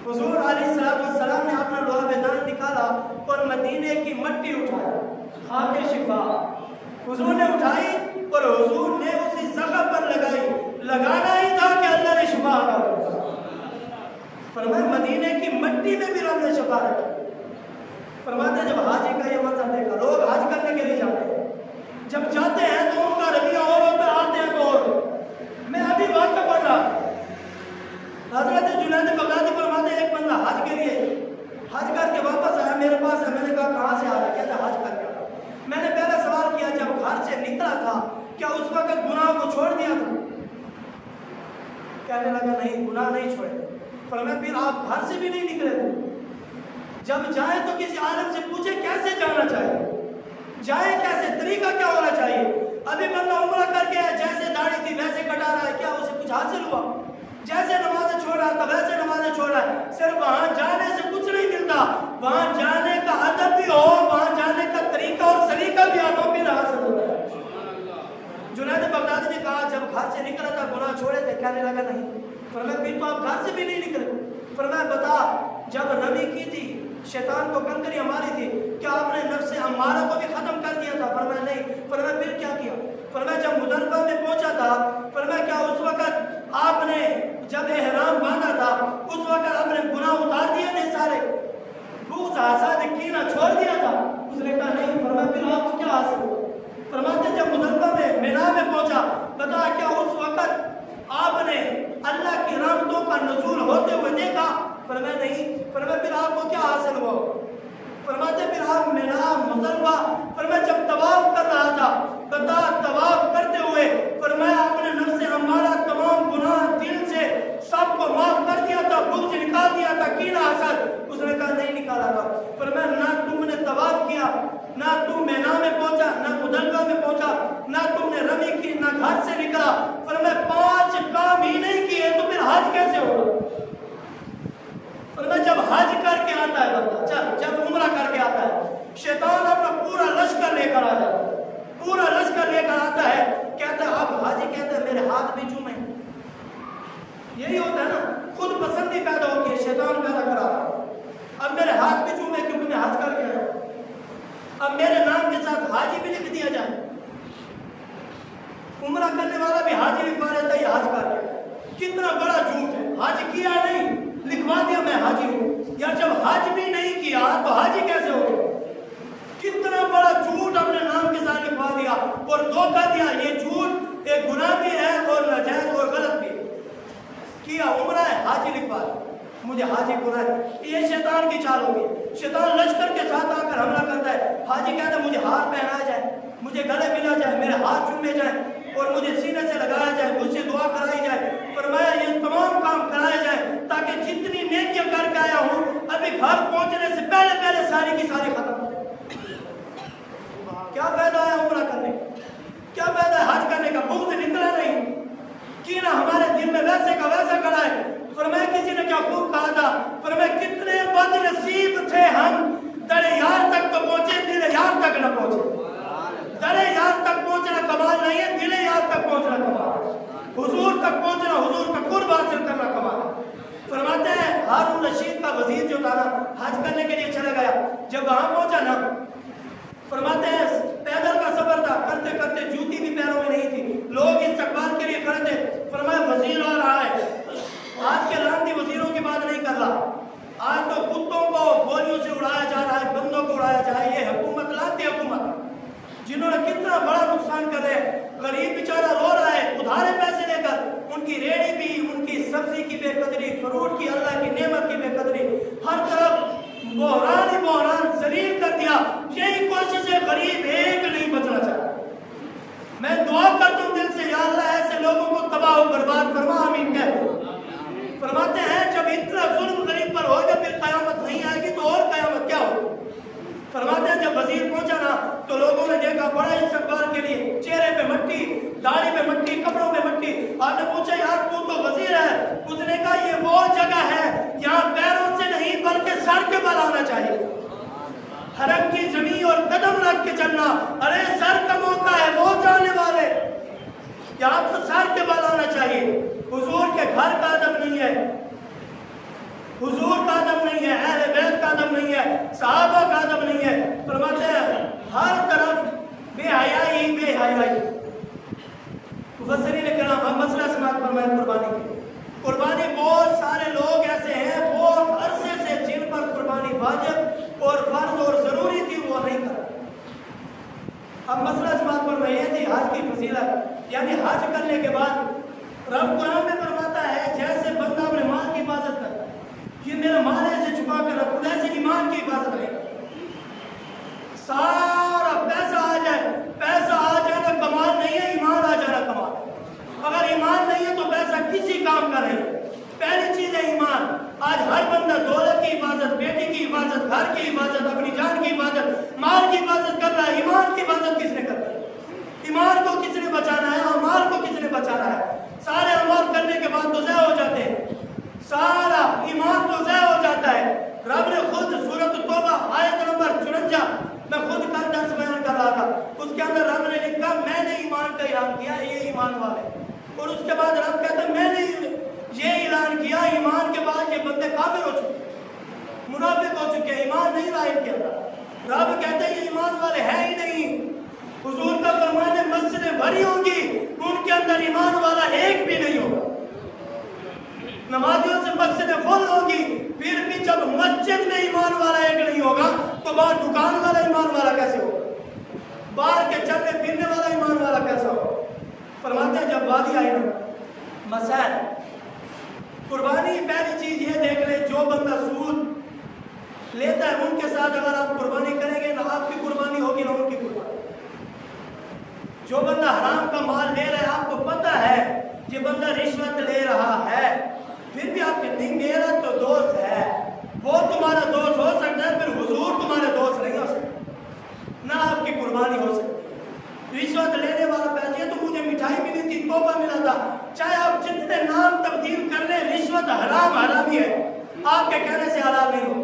حضور علیہ السلام نے اپنا لوح دان نکالا اور مدینے کی مٹی اٹھائی، خاک شفا حضور نے اٹھائی اور حضور نے اسی زخم پر لگائی، لگانا ہی تھا کہ اللہ نے شفا عطا کر فرمایا مدینے کی مٹی میں بھی رب نے شفا رکھی۔ فرماتے جب حاجی کا یہ منظر دیکھا، لوگ حج کرنے کے لیے جاتے ہیں، جب جاتے ہیں تو ان کا رویہ اور ہوتا ہے، آتے ہیں تو اور میں ابھی واقعہ پڑھ رہا، حضرت جنید بغدادی فرماتے ایک بندہ حج کے لیے حج کر کے واپس آیا میرے پاس ہے، میں نے کہا کہاں سے آ رہا؟ کہتا حج کر کے آیا۔ میں نے پہلا سوال کیا جب گھر سے نکلا تھا کیا اس وقت گناہ کو چھوڑ دیا تھا؟ کہنے لگا نہیں، گناہ نہیں چھوڑے۔ فرمایا پھر آپ گھر سے بھی نہیں نکلے تھے؟ جب جائیں تو کسی عالم سے پوچھے کیسے جانا چاہیے، جائیں کیسے، طریقہ کیا ہونا چاہیے؟ ابھی بندہ عمرہ کر کے جیسے داڑھی تھی ویسے کٹا رہا ہے، کیا اسے کچھ حاصل ہوا؟ جیسے نمازیں چھوڑ رہا تھا ویسے نمازیں چھوڑ رہا ہے، صرف وہاں جانے سے کچھ نہیں ملتا، وہاں جانے کا ادب بھی ہو، وہاں جانے کا طریقہ اور سلیقہ بھی آتا پھر حاصل ہوتا ہے۔ جنید بغدادی نے کہا جب گھر سے نکلا تھا گناہ چھوڑے تھے؟ کہنے لگا نہیں۔ فرمایا پھر تو آپ گھر سے بھی نہیں نکلے۔ فرمایا بتا جب رمی کی تھی شیطان کو کنکری ماری تھی کیا آپ نے نفس امارہ کو بھی ختم کر دیا تھا؟ فرمایا نہیں۔ فرمایا پھر کیا کیا؟ فرمایا جب مزدلفہ میں پہنچا تھا، فرمایا کیا اس وقت آپ نے جب احرام باندھا تھا اس وقت آپ نے گناہ اتار دیے تھے سارے، بغض حسد کینہ چھوڑ دیا تھا؟ اس نے کہا نہیں۔ فرمایا پھر آپ کو کیا حاصل ہوا؟ فرماتے جب مزدلفہ میں مینا میں پہنچا بتا کیا اس وقت آپ نے اللہ کی رحمتوں کا نزول ہوتے ہوئے دیکھا؟ فرمایا نہیں۔ فرمایا پھر آپ کو کیا حاصل ہوا؟ فرماتے پھر آپ مینا مزدلفہ فرمایا جب طواف کر رہا تھا بتا طواف کرتے ہوئے فرمایا آپ نے نفس امارہ تمام گناہ دل سے سب کو معاف کر دیا تھا، بغض نکال دیا تھا، کینہ حسد؟ اس نے کہا نہیں نکالا تھا۔ فرمایا نہ تم نے طواف کیا، نہ تم مینا میں پہنچا، نہ مزدلفہ میں پہنچا، نہ تم نے رمی کی، نہ گھر سے نکلا۔ فرمایا 5 کام ہی نہیں کیے تو پھر حج کیسے ہوگا؟ فرمایا جب حج کر کے آتا ہے بندہ، جب عمرہ کر کے آتا ہے شیطان اپنا پورا لشکر لے کر آ جاتا ہے، پورا لشکر لے کر آتا ہے، کہتا ہے اب حاجی کہتا ہے میرے ہاتھ بھی چومیں۔ یہی ہوتا ہے نا، خود پسندی پیدا ہوتی ہے، شیطان پیدا کرا رہا ہے، اب میرے ہاتھ بھی چومیں کیونکہ میں حج کر کے آیا، اب میرے نام کے ساتھ حاجی بھی لکھ دیا جائے۔ عمرہ کرنے والا بھی حاجی لکھوا لیتا ہے یہ حج کر کے آیا۔ کتنا بڑا جھوٹ ہے، حج کیا نہیں لکھوا دیا میں حاجی ہوں، یا جب حج بھی نہیں کیا تو حاجی کیسے ہو گیا؟ کتنا بڑا جھوٹ اپنے نام کے ساتھ لکھوا دیا اور دھوکہ دیا۔ یہ جھوٹ ایک گناہ بھی ہے اور ناجائز اور غلط بھی ہے۔ کیا عمرہ ہے حاجی لکھوا دیا، مجھے حاجی بنا ہے، یہ شیطان کی چال ہوگی۔ شیطان لشکر کے ساتھ آ کر حملہ کرتا ہے، حاجی کہتا ہے مجھے ہار پہنایا جائے، مجھے گلے ملا جائے، میرے ہاتھ چومے جائیں اور مجھے سینے سے لگایا جائے، مجھ سے دعا کرائی جائے۔ فرمایا یہ تمام کام کرائے جائیں تاکہ جتنی نیکیاں کر کے آیا ہوں ابھی گھر پہنچنے سے پہلے پہلے ساری کی ساری ختم ہو جائے۔ کیا فائدہ ہے عمرہ کرنے کا؟ کیا فائدہ ہے حج کرنے کا؟ بغض نکلا نہیں، کینہ ہمارے دل میں ویسے کا ویسا کھڑا ہے۔ فرمایا کسی نے کیا خوب کہا تھا، فرمایا کتنے بد نصیب تھے ہم، در یار تک تو پہنچے دل یار تک نہ پہنچے۔ در یار تک پہنچنا کمال نہیں ہے، دل یار تک پہنچنا کمال ہے۔ حضور تک پہنچنا، حضور کا قرب حاصل کرنا کمال ہے۔ فرماتے ہیں ہارون رشید کا وزیر جو تھا نا حج کرنے کے لیے چلا گیا، جب وہاں پہنچا نا فرماتے ہیں پیدل کا سفر تھا، کرتے کرتے جوتی بھی پیروں میں نہیں تھی، لوگ استقبال کے لیے کھڑے تھے۔ فرمایا وزیر آ رہا ہے، آج کے لانتی وزیروں کی بات نہیں کر رہا، آج تو کتوں کو گولیوں سے اڑایا جا رہا ہے، بندوں کو اڑایا جا رہا ہے۔ یہ حکومت لانتی حکومت جنہوں نے کتنا بڑا نقصان کر رہے ہیں، غریب بیچارہ رو رہا ہے ادھارے پیسے لے کر، ان کی ریڑھی بھی، ان کی سبزی کی بے قدری، فروٹ کی، اللہ کی نعمت کی بے قدری، ہر طرف بحران ہی بحران، ذلیل کر دیا۔ یہی کوشش ہے، غریب ایک نہیں بچنا چاہتا۔ میں دعا کرتا ہوں دل سے، یا اللہ ایسے لوگوں کو تباہ و برباد فرما، آمین کہہ دو۔ فرماتے ہیں جب اتنا ظلم غریب پر ہوگا پھر قیامت نہیں آئے گی تو اور قیامت کیا ہوگی؟ فرماتے ہیں جب وزیر پہنچا نا تو لوگوں نے دیکھا بڑا استقبال کے لیے، چہرے پہ مٹی، داڑھی پہ مٹی، کپڑوں پہ مٹی۔ آپ نے پوچھا یار تو وزیر ہے؟ اس نے کہا یہ وہ جگہ ہے یہاں پیروں سے نہیں بلکہ سر کے بل آنا چاہیے، حرم کی زمین اور قدم رکھ کے چلنا۔ ارے سر کا موقع ہے، وہ جانے والے، یہاں تو سر کے بل آنا چاہیے۔ حضور کے گھر کا ادب نہیں ہے، حضور نہیں ہے, صحابہ کا ادب نہیں ہے. فرماتے ہیں ہر طرف بے حیائی بے حیائی. مفسرین کرام ہم مسئلہ سماعت فرمائے قربانی کی. قربانی بہت سارے لوگ ایسے ہیں بہت عرصے سے جن پر قربانی واجب اور فرض اور ضروری تھی وہ نہیں کر. اب مسئلہ سماعت فرمائے تھی حج کی فضیلت, یعنی حج کرنے کے بعد رب قرآن میں فرماتا ہے جیسے بندہ اپنے مال کی حفاظت کرتا ہے, یہ میرا مال ایسے چھپا کر رکھو, ایسے ایمان کی حفاظت نہیں کرتا. سارا پیسہ آ جائے نا کمال نہیں ہے, ایمان آ جانا کمال. اگر ایمان نہیں ہے تو پیسہ کسی کام کا نہیں. پہلی چیز ہے ایمان. آج ہر بندہ دولت کی حفاظت, بیٹی کی حفاظت, گھر کی حفاظت, اپنی جان کی حفاظت, مال کی حفاظت کر رہا ہے. ایمان کی حفاظت کس نے کرنا ہے؟ ایمان کو کس نے بچانا ہے؟ مال کو کس نے بچانا ہے؟ سارے اعمال کرنے کے بعد تو ضائع ہو جاتے ہیں, سارا ایمان تو ضائع ہو جاتا ہے. رب نے خود سورۃ توبہ آیت نمبر 54 میں خود کل درس بیان کر رہا تھا, اس کے اندر رب نے لکھا میں نے ایمان کا اعلان کیا یہ ایمان والے, اور اس کے بعد رب کہتا ہے میں نے یہ اعلان کیا ایمان کے بعد یہ بندے کافر ہو چکے, منافق ہو چکے, ایمان نہیں رہا ان کے اندر. رب کہتے ہیں یہ ایمان والے ہیں ہی نہیں. حضور کا فرمان ہے مسجدیں بھری ہوں گی ان کے اندر ایمان والا ایک بھی نہیں ہوگا. نمازیوں سے مسجدیں فل ہوگی, پھر بھی جب مسجد میں ایمان والا ایک نہیں ہوگا تو باہر دکان والا ایمان والا کیسے ہوگا, باہر کے چلنے پھرنے والا ایمان والا کیسا ہوگا. فرماتے ہیں جب وادی آئی نا مسائل قربانی, پہلی چیز یہ دیکھ لیں جو بندہ سود لیتا ہے ان کے ساتھ اگر آپ قربانی کریں گے نہ آپ کی قربانی ہوگی نہ ان کی قربانی. جو بندہ حرام کا مال لے رہا ہے آپ کو پتہ ہے یہ بندہ رشوت لے رہا ہے, پھر بھی آپ کے دین میرا تو دوست ہے, وہ تمہارا دوست ہو سکتا ہے, پھر حضور تمہارے دوست نہیں ہو سکتے, نہ آپ کی قربانی ہو سکتی. رشوت لینے والا پیسے تو مجھے مٹھائی ملی تھی, تحفہ ملا تھا, چاہے آپ جتنے نام تبدیل کر لیں رشوت حرام ہی ہے, آپ کے کہنے سے حلال نہیں ہو.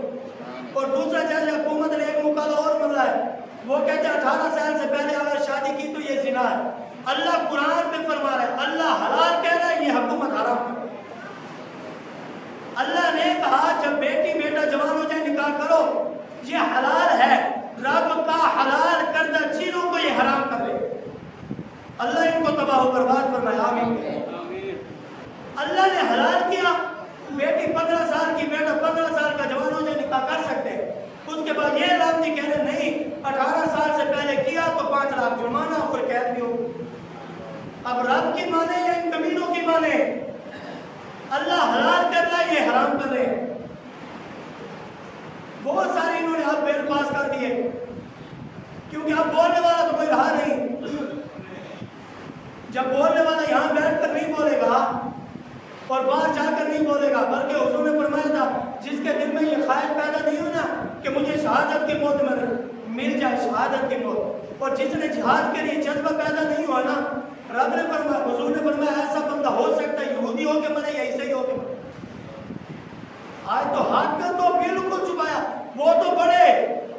اور دوسرا جیسے حکومت نے ایک مقابلہ اور ملا ہے, وہ کہتے ہیں 18 سال سے پہلے اگر شادی کی تو یہ زنا ہے. اللہ قرآن میں فرما رہا ہے, اللہ حلال کہہ رہا ہے, یہ حکومت حرام. اللہ نے کہا جب بیٹی بیٹا جوان ہو جائے نکاح کرو, یہ حلال ہے. رب کا حلال کردہ چیزوں کو یہ حرام کر دے. اللہ ان کو تباہ و برباد فرمائے, آمین. اللہ نے حلال کیا, بیٹی 15 سال کی بیٹا 15 سال کا جوان ہو جائے نکاح کر سکتے ہیں. اس کے بعد یہ لانتی کہہ رہے نہیں 18 سال سے پہلے کیا تو 5 لاکھ جرمانہ اور قید بھی ہو. اب رب کی مانے یا ان کمینوں کی مانے؟ اللہ حلال کر رہا ہے, یہ حرام کر رہے ہیں. بہت سارے انہوں نے اب بل پاس کر دیے کیونکہ اب بولنے والا تو کوئی رہا نہیں. جب بولنے والا یہاں بیٹھ کر نہیں بولے گا اور باہر جا کر نہیں بولے گا, بلکہ حضور نے فرمایا تھا جس کے دل میں یہ خواہش پیدا نہیں ہوئی نا کہ مجھے شہادت کی موت میں مل جائے, شہادت کی موت, اور جس نے جہاد کے لیے جذبہ پیدا نہیں ہوا نا, رب نے فرمایا حضور نے فرمایا ایسا بندہ ہو سکتا ہے یہودی ہو کے مرے یا عیسائی ہو کے مرے. آج تو ہاتھ میں تو بالکل چھپایا, وہ تو بڑے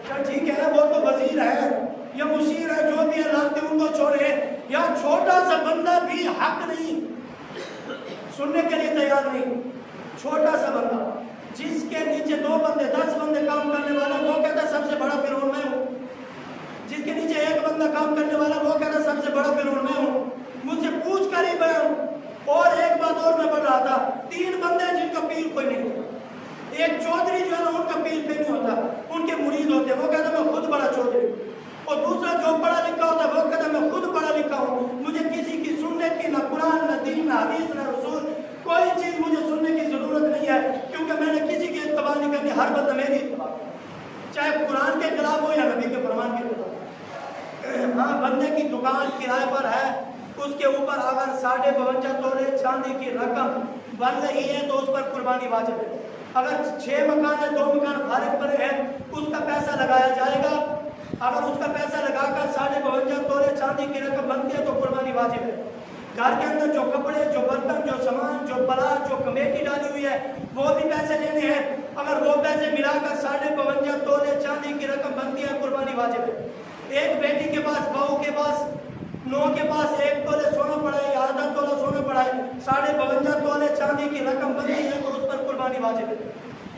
چل ٹھیک ہے وہ تو وزیر ہے یا مشیر ہے جو بھی ہے لانتے ان کو چھوڑے, یا چھوٹا سا بندہ بھی حق نہیں سننے کے لیے تیار نہیں. چھوٹا سا بندہ جس کے نیچے 2 بندے 10 بندے کام کرنے والا وہ کہتا ہے سب سے بڑا فرعون میں ہوں. جس کے نیچے 1 بندہ کام کرنے والا وہ کہتا ہے سب سے بڑا فرعون میں ہوں. مجھ سے پوچھ کر ہی میں ہوں. اور ایک بات اور میں پڑھ رہا تھا, 3 بندے جن کا پیر کوئی نہیں ہوتا. ایک چودھری جو ہے نا ان کا پیر کوئی نہیں ہوتا, ان کے مرید ہوتے ہیں, وہ کہتا ہے میں خود بڑا چودھری. اور دوسرا جو پڑھا لکھا ہوتا ہے وہ کہتا ہے میں خود پڑھا لکھا ہوں, مجھے کسی کی سننے کی نہ قرآن نہ دین نہ حدیث نہ رسول کوئی چیز مجھے سننے کی ضرورت نہیں ہے, کیونکہ میں نے کسی کی اتباع نہیں کرنی, ہر بندہ میری اتباع چاہے قرآن کے خلاف ہو یا نبی کے فرمان کے خلاف. ہاں بندے کی دکان کرائے پر ہے, اس کے اوپر اگر 52.5 تولے چاندی کی رقم بن رہی ہے تو اس پر قربانی واجب ہے. اگر 6 مکان ہے 2 مکان فارغ پڑے ہیں اس کا پیسہ لگایا جائے گا. اگر اس کا پیسہ لگا کر 52.5 تولے چاندی کی رقم بنتی ہے تو قربانی واجب ہے. گھر کے اندر جو کپڑے جو برتن جو سامان جو پلاٹ جو کمیٹی ڈالی ہوئی ہے وہ بھی پیسے لینے ہیں. اگر وہ پیسے ملا کر 52.5 تولے چاندی کی رقم بنتی ہے قربانی واجب ہے. ایک بیٹی کے پاس بہو کے پاس 9 کے پاس 1 تولے سونا پڑا ہے یا آدھا تولہ سونا پڑا ہے, 52.5 تولے چاندی کی رقم بنتی ہے تو اس پر قربانی واجب ہے.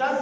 10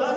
10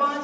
5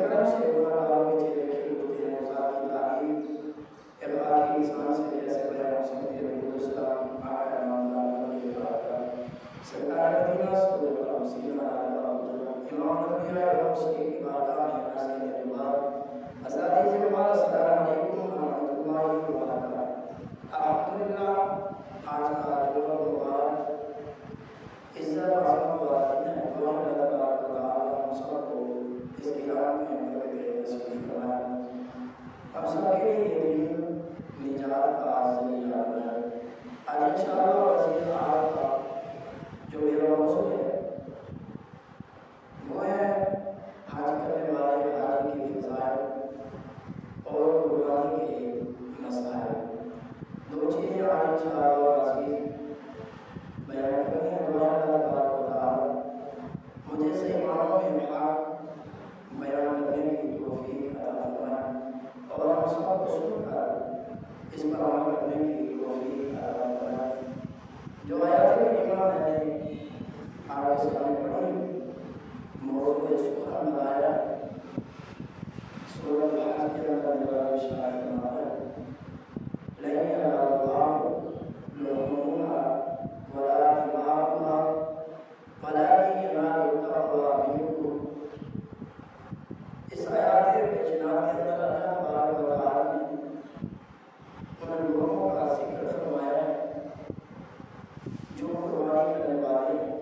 کرم سے گناہگاروں کے چہرے کھل اٹھتے ہیں. وہ ذات کی تعریف ایک باقی انسان سے کیسے بیان ہو سکتی ہے. درود و سلام آقا نامدار مدنی پاک سرکار مدینہ صلی اللہ علیہ وسلم امام الانبیاء والمرسلین کی بارگاہ میں عرض کرنے کے بعد حضرات سے ہمارا السلام علیکم ورحمۃ اللہ وبرکاتہ. الحمدللہ آج کا جو مبارک عزت و عظمت والا دن ہے. دعا ہے اللہ تبارک و تعالی ہم سب کو اس قیام میں برکت نصیب فرمائے. ہم سب کے لیے یہ دن نجات کا ذریعہ بنے. آج انشاءاللہ عزیز آج کا جو میرا موضوع ہے وہ ہے حج کرنے والے حاجی کی فضائل اور قربانی کے مسائل. دو چیزیں آج انشاءاللہ عزیز بیان کرنی ہے. دعا اللہ تبارک و تعالی مجھے صحیح معنوں میں حق بیان کرنے کی توفیق عطا فرمائے اور ہم سب کو سن کر اس پر عمل کرنے کی توفیق عطا فرمائے. جو آیات کریمہ میں نے آپ کے سامنے پڑھی موضوع سخن بنایا سورۃ الحج کے اندر میرا اشارہ فرماتا ہے لن ینال اللہ لحومها ولا دماؤها ولکن ینالہ التقوی منکم. اس آیات بینات کے اندر اللہ تبارک و تعالی نے ان لوگوں کا ذکر فرمایا ہے جو قربانی کرنے والے ہیں.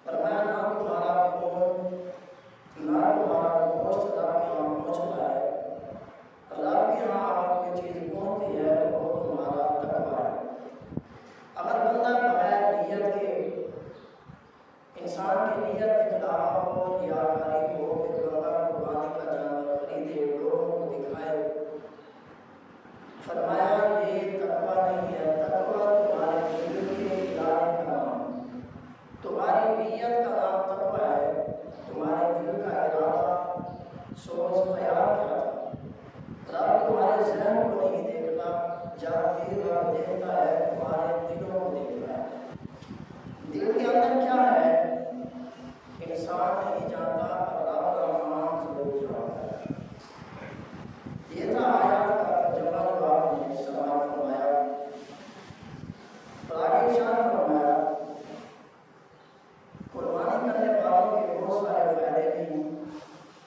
فرمایا نہ تمہارا خون نہ تمہارا گوشت رب کے یہاں پہنچتا ہے. رب کے یہاں اگر کوئی چیز پہنچتی ہے تو وہ تمہارا تقویٰ ہے. اگر بندہ بغیر نیت کے انسان کی نیت دکھلاوا ہو یا کاری ہو پھر بندہ قربانی کا جانور خریدے لوگوں کو دکھائے. فرمایا یہ تقویٰ نہیں ہے. تقویٰ تمہارے دل کے ارادے کا نام، تمہاری نیت کا نام تقویٰ ہے. تمہارے دل کا ارادہ سوچ خیال کیا تھا. رب تمہارے ذہن کو نہیں دیکھتا جبکہ رب دیکھتا ہے تمہارے دلوں کو دیکھتا ہے. دل کے اندر کیا ہے انسان نہیں جانتا پر رب رحمان ضرور جانتا ہے. یہ تھا آیات کا ترجمہ جو آپ نے سماعت فرمایا. اور آگے ارشاد فرمایا قربانی کرنے والوں کے بہت سارے فائدے بھی.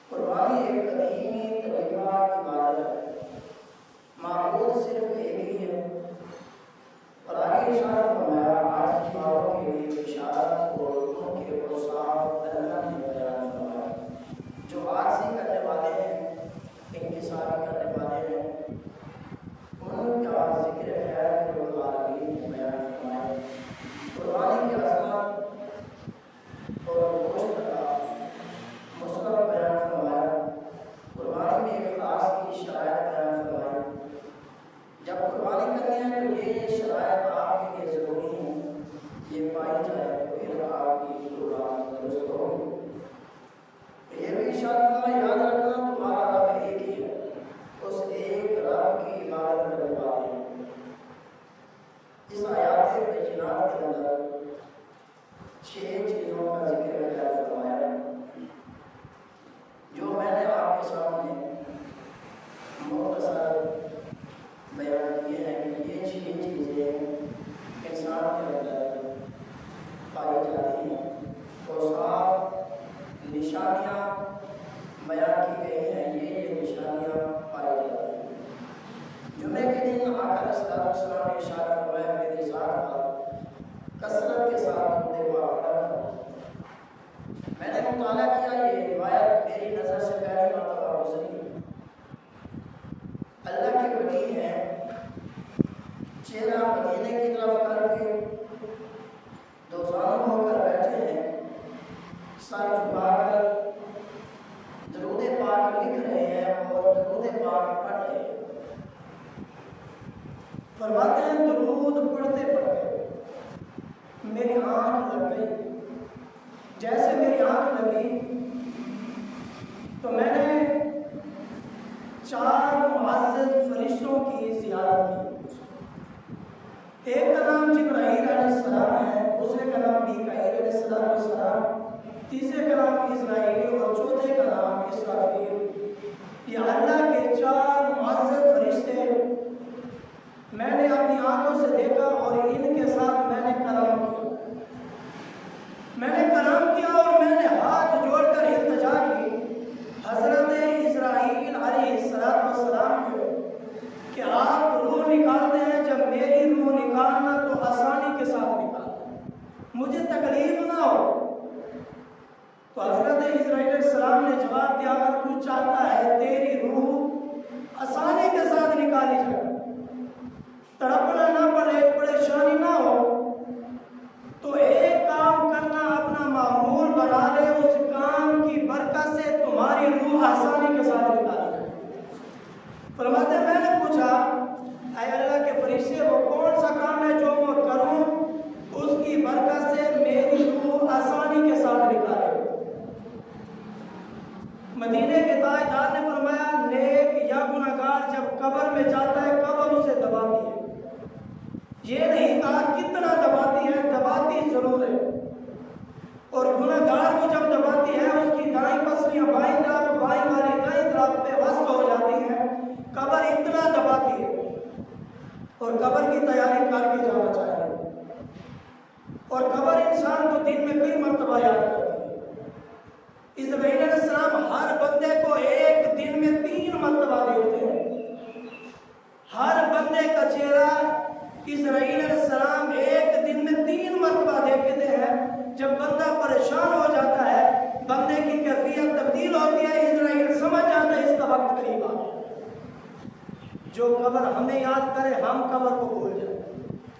قربانی ایک قدیمی طریقہ عبادت ہے. معبود صرف ایک ہی ہے. اور آگے ارشاد فرمایا آج والوں کے لیے بشارت اور ان کے اوصاف اللہ نے بیان فرمایا. جو عاجزی کرنے والے ہیں انکساری کرنے والے ہیں ان کا ذکر خیر رب العالمین نے بیان فرمایا. قربانی کی عظمت اور گوشت کا مصرف بیان فرمایا. قربانی میں اخلاص کی شرائط بیان فرمائی. جب قربانی کرتے ہیں تو یہ شرائط آپ کے لیے ضروری ہیں. یہ پائی جائے تو پھر آپ کی قربانی درست ہوگی. یہ بھی ارشاد فرمایا یاد رکھنا تمہارا رب ایک ہی ہے. اس ایک رب کی عبادت کرنے والے ہیں. اس آیات بینات کے اندر 6 چیزوں کا ذکر خیر فرمایا ہے جو میں نے آپ کے سامنے مختصر بیان کیے ہیں کہ یہ 6 چیزیں انسان کے اندر پائی جاتی ہیں. اوصاف نشانیاں بیان کی گئی ہیں. یہ نشانیاں پائی جاتی ہیں. جمعے کے دن آقا صلی اللہ علیہ وسلم نے ارشاد فرمایا میری ذات پر کثرت کے ساتھ درود پاک پڑھا کرو. میں نے مطالعہ کیا یہ روایت میری نظر سے پہلی مرتبہ گزری. اللہ کے ولی ہیں چہرہ مدینے کی طرف کر کے دو زانو ہو کر بیٹھے ہیں. سر جھکا کر درود پاک لکھ رہے ہیں اور درود پاک پڑھ رہے ہیں. فرماتے ہیں درود پڑھتے پڑھتے میری آنکھ لگ گئی. جیسے میری آنکھ لگی تو میں نے 4 معزز فرشتوں کی زیارت کی. ایک کا نام جبرائیل علیہ السلام ہے, دوسرے کا نام میکائیل علیہ السلام, تیسرے کا نام اسرائیل اور چوتھے کا نام اسرافیل، یہ اللہ کے 4 معزز فرشتے میں نے اپنی آنکھوں سے دیکھا اور ان کے ساتھ میں نے کلام کیا اور میں نے ہاتھ جوڑ کر التجا کی حضرت اسرائیل علیہ السلام کو کہ آپ روح نکالتے ہیں، جب میری روح نکالنا تو آسانی کے ساتھ نکالنا، مجھے تکلیف نہ ہو۔ تو حضرت اسرائیل علیہ السلام نے جواب دیا اگر تو چاہتا ہے تیری روح آسانی کے ساتھ نکالی جائے، تڑپنا نہ پڑے، پریشانی نہ ہو، تو ایک کام کرنا، اپنا معمول بنا لے، اس کام کی برکت سے تمہاری روح آسانی کے ساتھ نکالی جائے۔ فرماتے ہیں میں نے پوچھا اے اللہ کے فرشتے وہ کون سا کام ہے جو میں کروں اس کی برکت سے میری روح آسانی کے ساتھ نکالے؟ مدینے کے تاجدار نے فرمایا نیک یا گناہگار جب قبر میں جاتا ہے قبر اسے دباتی ہے، یہ نہیں کہا کتنا دباتی ہے، دباتی ضرور ہے، اور گناہگار کو جب دباتی ہے اس کی دائیں پسلیاں بائیں طرف، بائیں والی دائیں طرف پہ وصل ہو جاتی ہیں، قبر اتنا دباتی ہے، اور قبر کی تیاری کر کے جانا چاہیے، اور قبر انسان کو دن میں کئی مرتبہ یاد کرتی ہے۔ اسرائیل علیہ السلام ہر بندے کو ایک دن میں 3 مرتبہ دیکھتے ہیں، ہر بندے کا چہرہ اسرائیل علیہ السلام ایک دن میں 3 مرتبہ دیکھتے ہیں۔ جب بندہ پریشان ہو جاتا ہے، بندے کی کیفیت تبدیل ہوتی ہے، اسرائیل سمجھ جاتا ہے اس کا وقت قریب آ گیا۔ جو قبر ہمیں یاد کرے ہم قبر کو بھول جائیں،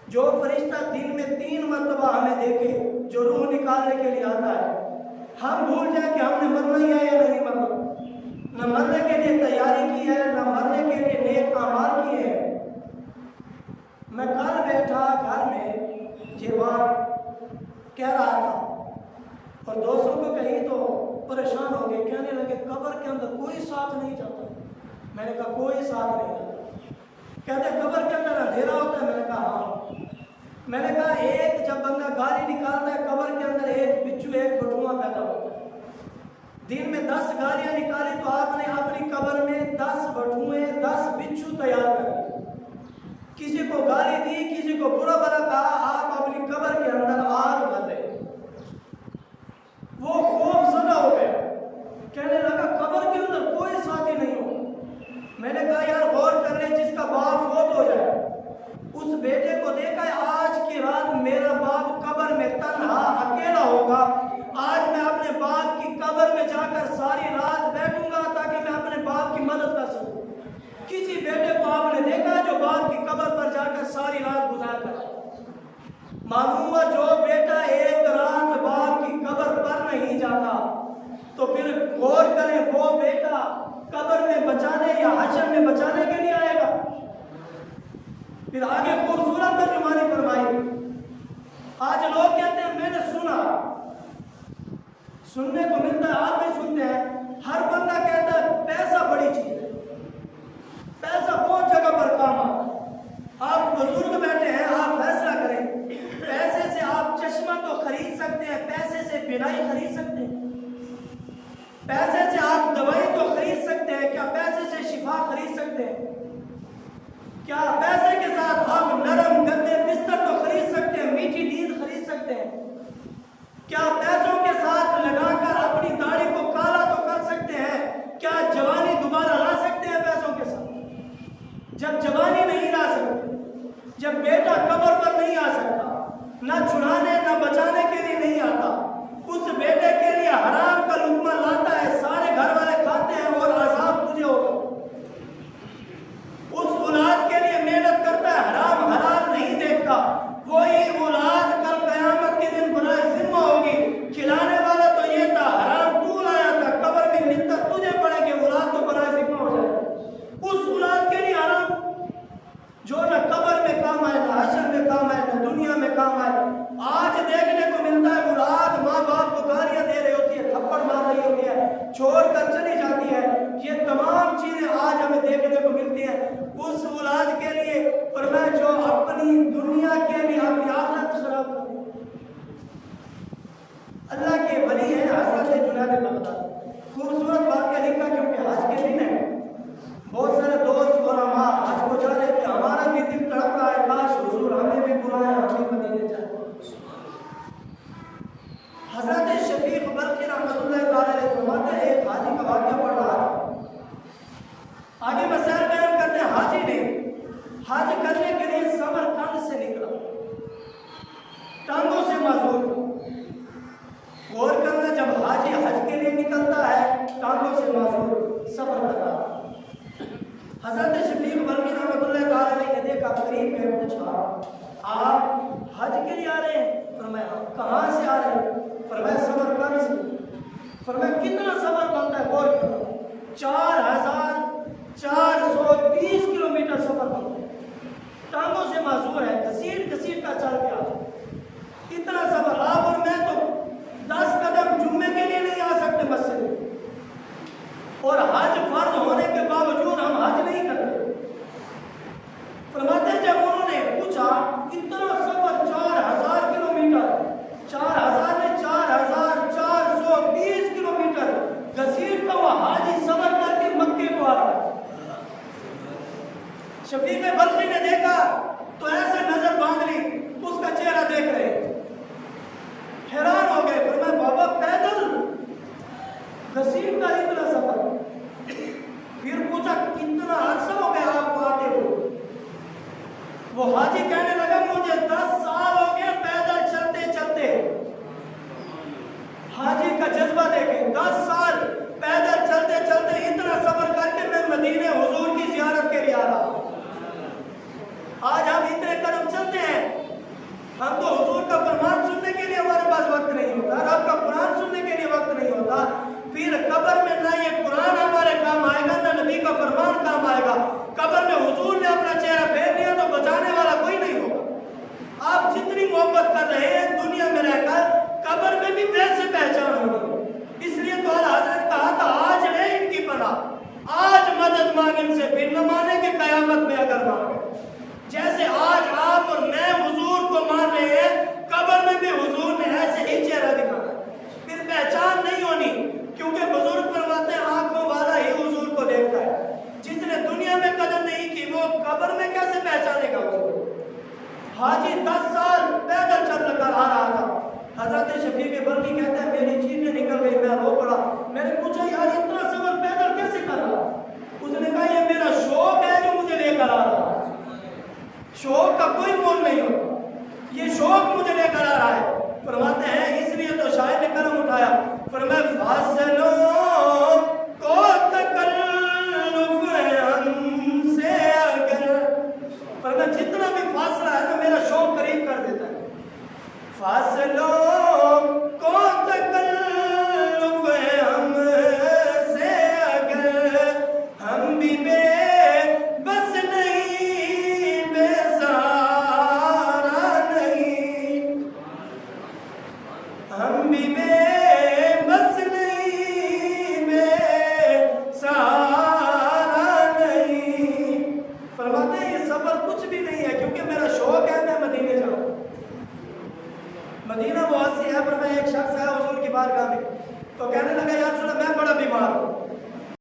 جو فرشتہ دن میں 3 مرتبہ ہمیں دیکھے، جو روح نکالنے کے لیے آتا ہے، ہم بھول جائیں کہ ہم نے مرنا ہی ہے یا نہیں مرنا، نہ مرنے کے لیے تیاری کی ہے، نہ مرنے کے لیے نیک اعمال کیے ہیں۔ میں کل بیٹھا گھر میں یہ بات کہہ رہا تھا اور دوستوں کو کہی تو پریشان ہو گئے، کہنے لگے قبر کے اندر کوئی ساتھ نہیں جاتا۔ میں نے کہا کوئی ساتھ نہیں جاتا، کہتے قبر کے اندر اندھیرا ہوتا ہے، میں نے کہا ہاں۔ میں نے کہا ایک جب بندہ گالی نکالتا ہے قبر کے اندر ایک بچو ایک بٹھوا پیدا ہوتا ہے، دن میں 10 گالیاں نکالی تو آپ نے اپنی قبر میں 10 بٹھوئے 10 بچو تیار کر دیے، کسی کو گالی دی، کسی کو برا بھلا کہا، آپ اپنی قبر کے اندر آگ بھر رہے۔ وہ خوف زدہ ہو گیا، کہنے لگا قبر کے اندر کوئی ساتھی نہیں ہو۔ میں نے کہا یار غور کر لے، جس کا باپ فوت ہو جائے اس بیٹے کو دیکھا ہے آج کی رات میرا باپ قبر میں تنہا اکیلا ہوگا، آج میں اپنے باپ کی قبر میں جا کر ساری رات بیٹھوں گا تاکہ میں اپنے باپ کی مدد کر سکوں۔ کسی بیٹے کو آپ نے دیکھا جو باپ کی قبر پر جا کر ساری رات گزار کر؟ معلوم ہوا جو بیٹا ایک رات باپ کی قبر پر نہیں جاتا تو پھر غور کریں وہ بیٹا قبر میں بچانے یا حشر میں بچانے کے لیے آئے گا؟ پھر آگے خوبصورت ترجمانی فرمائی۔ آج لوگ کہتے ہیں میں نے سنا، سننے کو ملتا ہے، آپ بھی سنتے ہیں، ہر بندہ کہتا ہے پیسہ بڑی چیز ہے، پیسہ بہت جگہ پر کام آتا ہے۔ آپ بزرگ بیٹھے ہیں، آپ فیصلہ کریں، پیسے سے آپ چشمہ تو خرید سکتے ہیں، پیسے سے بینائی خرید سکتے ہیں، پیسے سے آپ دوائی تو خرید سکتے ہیں، کیا پیسے سے شفا خرید سکتے ہیں؟ کیا پیسے کے ساتھ آپ نرم گدے بستر تو خرید سکتے ہیں، میٹھی نیند خرید سکتے ہیں؟ کیا پیسوں کے ساتھ لگا کر اپنی داڑھی کو کالا تو کر سکتے ہیں؟ کیا جوانی دوبارہ لا سکتے ہیں پیسوں کے ساتھ؟ جب جوانی نہیں لا سکتے، جب بیٹا قبر پر نہیں آ سکتا، نہ چھڑانے نہ بچانے کے لیے نہیں آتا، اس بیٹے کے لیے حرام کا لقمہ لاتا ہے، سارے گھر والے کھاتے ہیں اور عذاب تجھے ہوگا۔ اس اولاد کے لیے محنت کرتا ہے، حرام حلال نہیں دیکھتا، وہی اولاد کل قیامت کے دن برائے ذمہ ہوگی۔ کھلانے والا تو یہ تھا، حرام تو لایا تھا، قبر میں منت تجھے پڑے گی، اولاد تو برائے ذمہ ہو جائے گا۔ اس اولاد کے لیے حرام جو نہ قبر میں کام آئے، نہ حشر میں کام آئے، نہ دنیا میں کام آئے۔ آج دیکھنے کو ملتا ہے اولاد ماں باپ کو گالیاں دے رہی ہوتی ہے، تھپڑ مار رہی ہوتی ہے، چھوڑ کر چلی جاتی ہے، یہ تمام چیزیں آج ہمیں دیکھنے کو ملتی ہیں۔ اس اولاد کے لیے فرمایا جو اپنی دنیا کے لیے اپنی آخرت خراب کرے۔ اللہ کے ایک ولی ہے حضرت جنید بغدادی، خوبصورت واقعہ لکھا کیونکہ حج کے دن ہے، بہت سارے دوست علماء حج کو جا رہے تھے، ہمارا بھی دل تڑپ رہا ہے کاش حضور ہمیں بھی بلائیں، ہم بھی مدینے جائیں۔ حضرت شفیق بلخی رحمۃ اللہ تعالی علیہ فرماتے ہیں ایک حاجی کا واقعہ پڑھ رہا تھا، آگے مسائل بیان کرتے ہیں، حاجی نے حج کرنے کے لیے سمرقند سے نکلا، ٹانگوں سے معذور تھا۔ غور کرنا، جب حاجی حج کے لیے نکلتا ہے ٹانگوں سے معذور سفر کر رہا ہے۔ حضرت شفیق بلخی رحمۃ اللہ تعالی علیہ نے دیکھا، قریب میں پوچھا آپ حج کے لیے آ رہے ہیں؟ فرمایا کہاں سے آ رہے ہیں؟ فرمایا سمرقند سے۔ فرمایا کتنا سفر بنتا ہے؟ غور کرنا، 4430 کلومیٹر سفر بنتا ہے، ٹانگوں سے معذور ہے، گھسیٹ گھسیٹ کا چل کے آ رہا ہے، اتنا سفر۔ آپ اور میں تو 10 قدم جمعے کے لیے نہیں آ سکتے مسجد میں، اور حج فرض ہونے کے باوجود ہم حج نہیں کرتے۔ فرماتے ہیں جب انہوں نے پوچھا اتنا سفر 4000 کلومیٹر، 4000 نے 4430 کلومیٹر گھسیٹ کا وہ حاجی سفر کر کے مکے کو آ رہا ہے۔ شفیق بلخی نے دیکھا تو ایسے نظر باندھ لی، اس کا چہرہ دیکھ رہے، حیران ہو گئے۔ فرمایا بابا پیدل گھسیٹ کا اتنا سفر؟ پھر پوچھا کتنا عرصہ ہو گیا آپ کو آتے ہو؟ وہ حاجی کہنے لگا مجھے 10 سال ہو گئے پیدل چلتے چلتے۔ حاجی کا جذبہ دیکھیں، 10 سال پیدل چلتے چلتے اتنا سفر کر کے میں مدینے حضور کی زیارت کے لیے آ رہا ہوں۔ آج ہم اتنے قدم چلتے ہیں، ہم تو حضور کا فرمان سننے کے لیے ہمارے پاس وقت نہیں ہوتا، رب کا قرآن سننے کے لیے وقت نہیں ہوتا، پھر قبر میں نہ یہ قرآن ہمارے کام آئے گا نہ نبی کا فرمان کام آئے گا۔ قبر میں حضور نے اپنا چہرہ پھیر لیا تو بچانے والا کوئی نہیں ہوگا۔ آپ جتنی محبت کر رہے ہیں دنیا میں رہ کر، قبر میں بھی ویسے پہچان ہوگی۔ اس لیے تو حضرت کہا تھا آج لے ان کی پناہ، آج مدد مانگ ان سے، پھر نہ مانے کہ قیامت میں اگر مانگے۔ جیسے آج آپ اور میں حضور کو مان رہے ہیں، قبر میں بھی حضور نے ایسے ہی چہرہ دکھانا ہے، پھر پہچان نہیں ہونی، کیونکہ بزرگ فرماتے ہیں آنکھوں والا ہی حضور کو دیکھتا ہے، جس نے دنیا میں قدر نہیں کی وہ قبر میں کیسے پہچانے گا حضور؟ حاجی 10 سال پیدل چل کر آ رہا تھا۔ حضرت شفیق بلخی کہتے ہیں میری چیخیں نکل گئی، میں رو پڑا۔ میں نے پوچھا یار اتنا سفر پیدل کیسے کر رہا؟ اس نے کہا یہ میرا شوق ہے جو مجھے لے کر آ رہا ہے، شوق کا کوئی